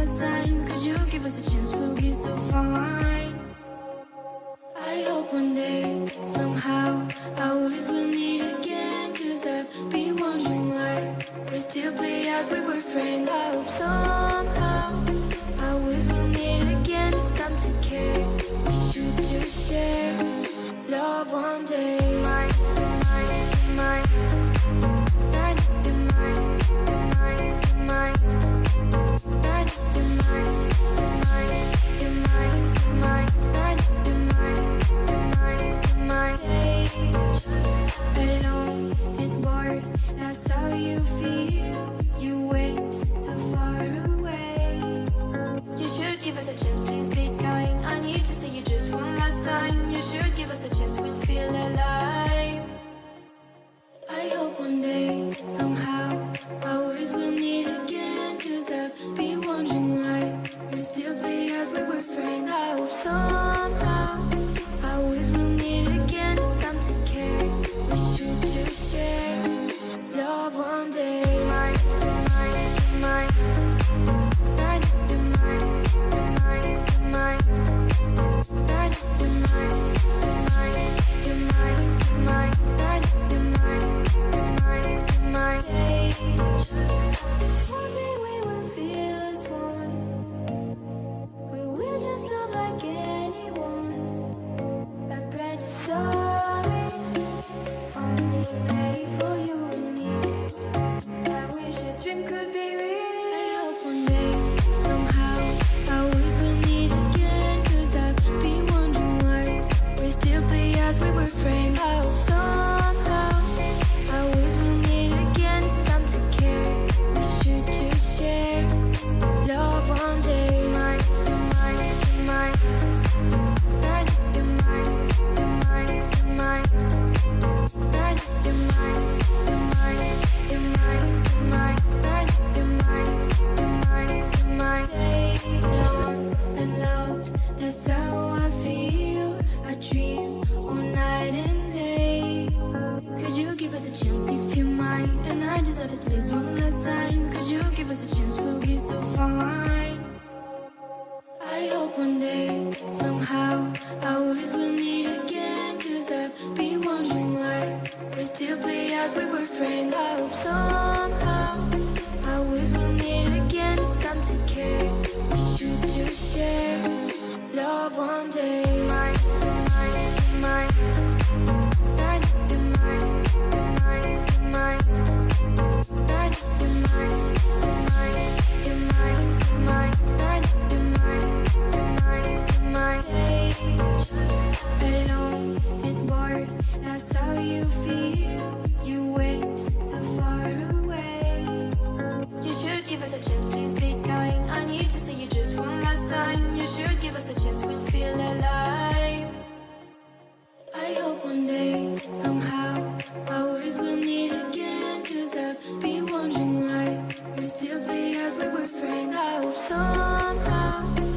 last time. Could you give us a chance? We'll be so fine. I hope one day, somehow, I always will meet again. Cause I've been wondering why we still play as we were friends. I hope somehow, I always will meet again. It's time to care. We should just share love one day. Mine, mine, mine. Give us a chance, please be kind. I need to see you just one last time. You should give us a chance, we'll feel alive. I hope one day, somehow, I always will meet again. Cause I've been wondering why we still play as we were friends. I hope somehow, I always will meet again. It's time to care, we should just share love one day. Mine, mine, mine. As we were friends, I hope somehow I always will meet again. It's time to care. We should just share love one day. Mine, mine, mine. You're mine, you're mine, you're mine. You're mine, you're mine, you're mine, you're mine. You're mine, you're mine, you're mine. Stay long and loud. That's how I feel. I dream all night and day. Could you give us a chance if you mind? And I deserve it, please, one last time. Could you give us a chance? We'll be so fine. I hope one day, somehow, I always will meet again. Cause I've been wondering why we still play as we were friends. I hope somehow, I always will meet again. It's time to care. We should just share love one day. Mine, mine, mine. You're mine, you're mine, you're mine. You're mine, you're mine, you're mine, you're mine. You're mine, you're mine, you're mine. Stay alone and bored. That's how you feel. You went so far away. You should give us a chance, please be kind. I need to see you just one last time. You should give us a chance, we'll feel alive. I hope one day, somehow, I always will meet again. Cause I've been wondering why we still play as we were friends. I hope somehow